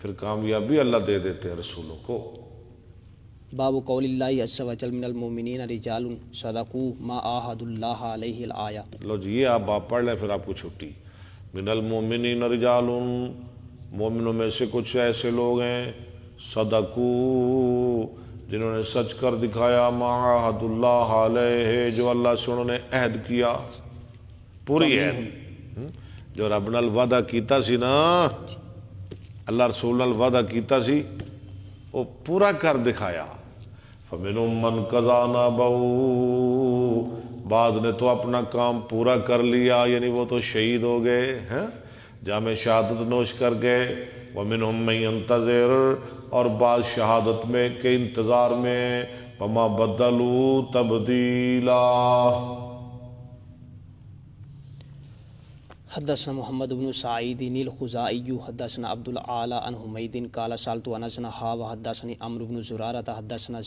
پھر کامیابی اللہ دے دیتے ہیں رسولوں کو۔ باب قول اللہ عز و جل من المؤمنین رجال صدقوا ما عاہدوا اللہ علیہ الآیہ۔ لو جی یہ آپ پڑھ لیں پھر آپ کو چھٹی۔ من المؤمنین رجال، مومنوں میں سے کچھ ایسے لوگ ہیں صدقوا جنہوں نے سچ کر دکھایا ما عاہدوا اللہ علیہ جو اللہ سے انہوں نے عہد کیا، پوری عہد جو رب نال وعدہ کیتا سی نا، اللہ رسول نال وعدہ کیتا سی وہ پورا کر دکھایا۔ فَمِنْهُمْ مَنْ قَضَىٰ نَحْبَهُ، بعض نے تو اپنا کام پورا کر لیا، یعنی وہ تو شہید ہو گئے ہیں، جام شہادت نوش کر گئے۔ وَمِنْهُمْ مَن يَنتَظِرُ، اور بعض شہادت میں کے انتظار میں۔ وَمَا بَدَّلُوا تَبْدِيلًا۔ حدثنا محمد بن سعید الخزاعی حدثنا عبد الاعلی عن حمید قال سألت انس وحدثني عمرو بن زرارة حدثنا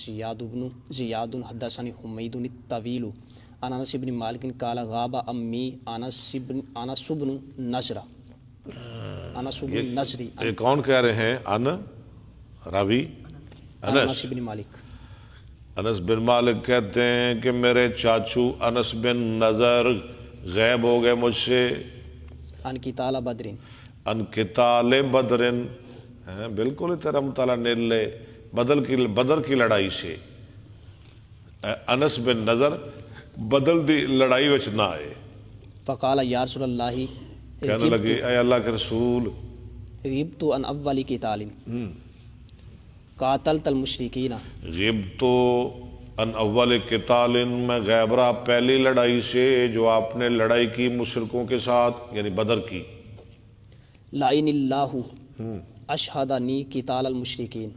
زیاد حدثني حمید الطویل عن انس بن مالک قال غاب امی انس بن نضر یہ کون کہہ رہے ہیں؟ راوی انس بن مالک۔ انس بن مالک کہتے ہیں کہ میرے چاچو انس بن نضر غائب ہو گئے مجھ سے، ان قتال بدر، ان قتال بدر، بالکل ہی تیرا مطالعہ نیلے بدر کی لڑائی سے۔ انس بن نضر بدل دی لڑائی وچ نہ آئے۔ فقال یا رسول اللہ، کہنے لگے اے اللہ کے رسول، غبت عن اول قتال قاتلت المشرکین، غبت ان اول قتال، میں غائب رہا پہلی لڑائی سے جو آپ نے لڑائی کی مشرکوں کے ساتھ، یعنی بدر کی۔ لعن اللہ اشہدنی قتال المشرکین،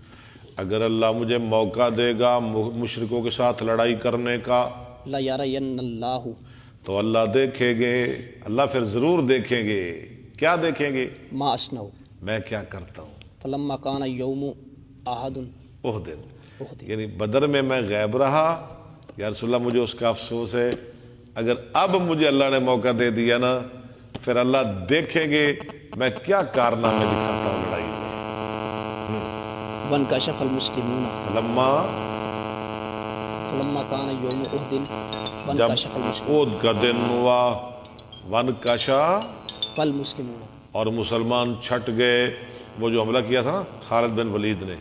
اگر اللہ مجھے موقع دے گا مشرکوں کے ساتھ لڑائی کرنے کا، لیرین اللہ، تو اللہ دیکھیں گے، اللہ پھر ضرور دیکھیں گے۔ کیا دیکھیں گے؟ ما اسنو، میں کیا کرتا ہوں۔ فلما کان یوم احد، احد، یعنی بدر میں میں غائب رہا، یا رسول اللہ مجھے اس کا افسوس ہے، اگر اب مجھے اللہ نے موقع دے دیا نا پھر اللہ دیکھیں گے میں کیا کارنامے دکھاتا ہوں لڑائی میں۔ وانکشف المسلمون، فلما کان یوم احد جب وانکشف المسلمون، احد کا دن ہوا، وانکشف فالمسلمون، اور مسلمان چھٹ گئے۔ وہ جو حملہ کیا تھا نا خالد بن ولید نے،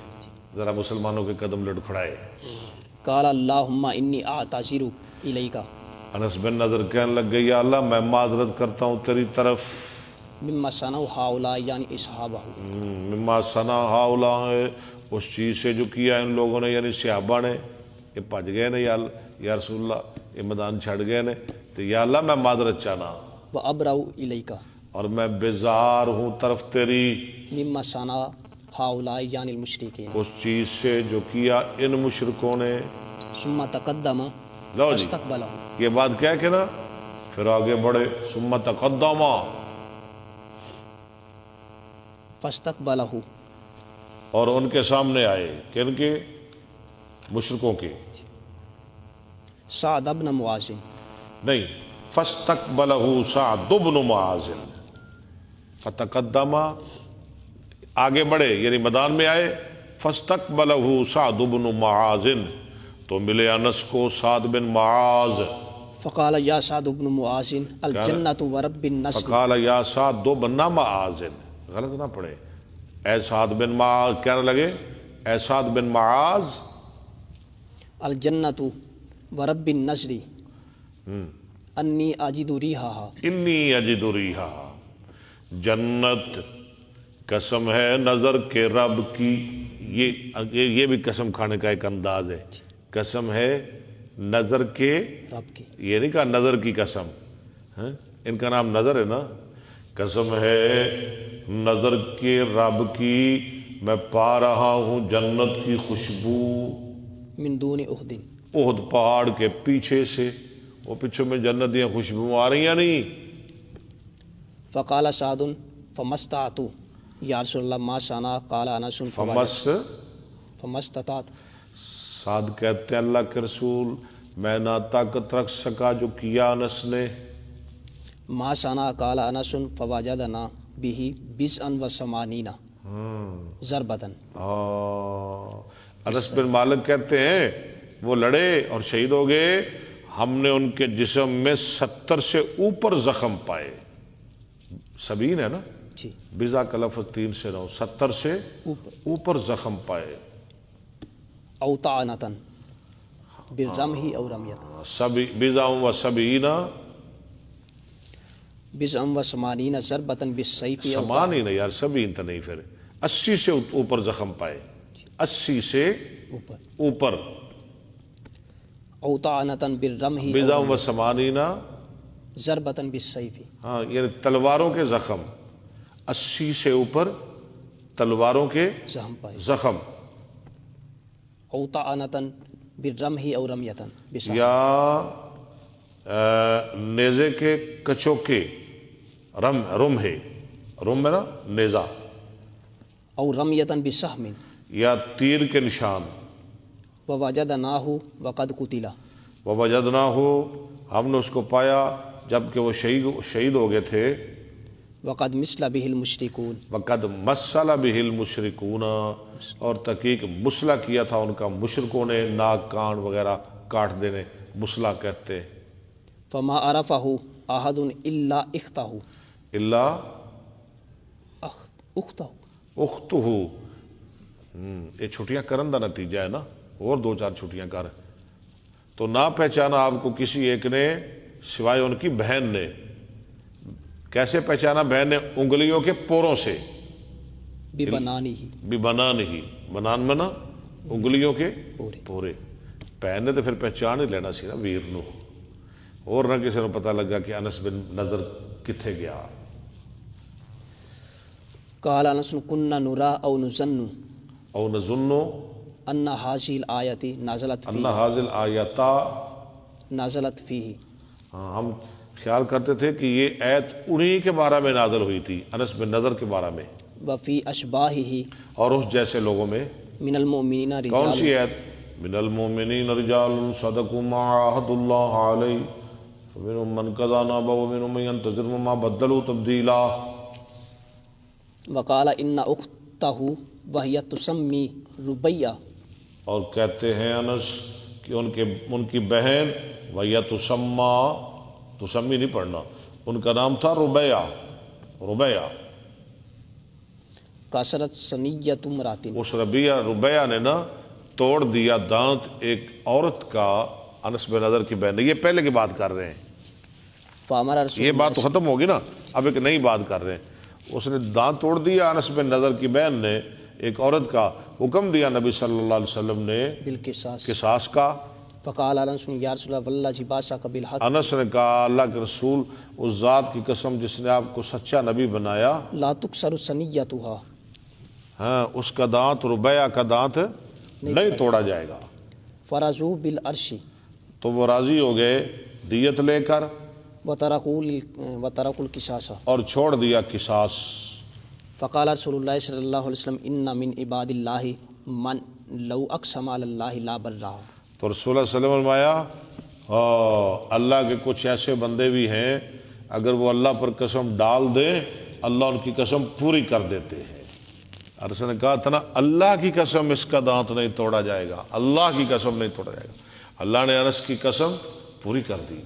ذرا مسلمانوں کے قدم لڑکھڑائے۔ قال اللہم انی اعتذر الیک، انس بن نضر کہنے لگ گئی یا اللہ میں معذرت کرتا ہوں تیری طرف، مما صنعوا ہؤلاء یعنی اصحابہ، مما صنع ہؤلاء، اس چیز سے جو کیا ان لوگوں نے یعنی صحابہ نے، یہ بھج گئے نا یا رسول اللہ، یہ میدان چھڑ گئے نے، تو یا اللہ میں معذرت چاہنا، وابرأ الیک، اور میں بیزار ہوں طرف تیری مما صنع ہؤلاء یعنی المشرکین، اس چیز سے جو کیا ان مشرکوں نے۔ ثم تقدم لو جی فاستقبلہ، یہ بات کہہ کے نا پھر آگے بڑھے، ثم تقدم، فاستقبلہ، اور ان کے سامنے آئے، کن کے؟ مشرکوں کے، سعد بن معاذ، نہیں، فاستقبلہ سعد بن معاذ، فتقدم آگے بڑھے یعنی میدان میں آئے، فاستقبلہ سعد بن معاذ، تو ملے انس کو سعد بن معاذ، فقال یا سعد بن معاذ الجنۃ ورب النصر، فقال یا سعد بن معاذ، غلط نہ پڑھے، اے سعد بن معاذ، کہنے لگے اے سعد بن معاذ، الجنۃ ورب النصر انی اجد ریحہا، انی اجد ریحہا، جنت قسم ہے نظر کے رب کی، یہ بھی قسم کھانے کا ایک انداز ہے، قسم ہے نظر کے رب کی، یہ نہیں کہا نظر کی قسم، ان کا نام نظر ہے نا، قسم ہے نظر کے رب کی، میں پا رہا ہوں جنت کی خوشبو، من دون احد، احد پہاڑ کے پیچھے سے، وہ پیچھے میں جنت دیا خوشبو آ رہی ہیں نہیں۔ فقال سعد فمستطعت، یا رسول اللہ ما صنع، قال انس فمستطعت، سعد کہتے ہیں اللہ کے رسول میں نہ طاقت رکھ سکا جو کیا انس نے، ما صنع، قال انس فوجدنا به 89، ضربتن. انس بن مالک کہتے ہیں وہ لڑے اور شہید ہو گئے، ہم نے ان کے جسم میں 70 سے اوپر زخم پائے. 70 ہے نا، جی. بزا کا لفظ 3 سے 9، 70 سے اوپر زخم پائے. او طعنتن بالرمح او رمیۃ. بزا و 70 بزء و 80 ضربتن بالسیف او 80 یار 70 تو نہیں، پھر 80 سے اوپر زخم پائے، 80 سے اوپر. او طعنتن بالرمح بزا و 80 ضربتن بالسیف. ہاں یعنی تلواروں کے زخم، 80 سے اوپر تلواروں کے زخم پائے. زخم. او طعنتن بالرمح او رمیۃن بسا. یا نیزے کے کچوکے، رم ہے نا نیزہ، او رمیۃن بسہم. یا تیر کے نشان. ووجدناہ وقد قتل. ووجدناہ ہم نے اس کو پایا جبکہ وہ شہید ہو گئے تھے. وقد مثل به المشرکون. وقد مثل به المشرکون، اور تحقیق مسلح کیا تھا ان کا مشرکوں نے، ناک کان وغیرہ کاٹ دینے مسلح کہتے. فما عرفه احد الا اختہ. الا اختہ. اختہ. یہ چھٹیاں کرن دا نتیجہ ہے نا، اور 2-4 چھٹیاں کر. تو نہ پہچانا آپ کو کسی ایک نے سوائے ان کی بہن نے. کیسے پہچانا بہن نے؟ انگلیوں کے پوروں سے. ببنانی ہی. ببنان ہی، بنان منا انگلیوں کے پورے. پورے. بہن نے تو پھر پہچان ہی لینا سی نا ویر نو، اور نہ کسی نے پتہ لگا کہ انس بن نظر کتھے گیا. قال انس كنا نرى او نظن او نظنو ان هذه الآیت نازلت ان فیہ. هذه الآیات، نازلت فیہ. ہم خیال کرتے تھے کہ یہ آیت انہی کے بارے میں نازل ہوئی تھی، انس بن نظر کے بارے میں، وفی اشباہہ اور اس جیسے لوگوں میں. من المؤمنین کون سی رجال. آیت؟ من المؤمنین رجال صدقوا ما عاهدوا الله علیہ فمنهم من قضى نحبه ومنهم من ينتظر وما بدلوا تبدیلا. وقال ان اختہ وہی تسمی ربیہ. اور کہتے ہیں انس کہ ان کی بہن وہی تسمی نہیں پڑھنا، ان کا نام تھا ربیہ. ربیہ. کثرت سنیت امرات. اس ربیہ نے نا توڑ دیا دانت ایک عورت کا، انس بن نضر کی بہن نے. یہ پہلے کی بات کر رہے ہیں، فامر رسول یہ بات تو ختم ہوگی نا، اب ایک نئی بات کر رہے ہیں. اس نے دانت توڑ دیا انس بن نضر کی بہن نے ایک عورت کا. حکم دیا نبی صلی اللہ علیہ وسلم نے بالقصاص. قصاص کا. فقال انس یا رسول اللہ والذی بعثک بالحق. انس نے کہا اللہ کے رسول، اس ذات کی قسم جس نے آپ کو سچا نبی بنایا، لا تکسر سنیتها. ہاں اس کا دانت، ربیہ کا دانت نہیں توڑا جائے گا. فرضوا بالعرش. تو وہ راضی ہو گئے دیت لے کر، وترکوا القصاص. اور چھوڑ دیا قصاص. فقال رسول اللہ صلی اللہ علیہ وسلم ان من عباد اللہ من لو اقسم علی اللہ لا برہ. تو رسول اللہ صلی اللہ علیہ وسلم فرمایا اللہ کے کچھ ایسے بندے بھی ہیں اگر وہ اللہ پر قسم ڈال دیں اللہ ان کی قسم پوری کر دیتے ہیں. عرصہ نے کہا تھا نا اللہ کی قسم اس کا دانت نہیں توڑا جائے گا، اللہ کی قسم نہیں توڑا جائے گا. اللہ نے انس کی قسم پوری کر دی.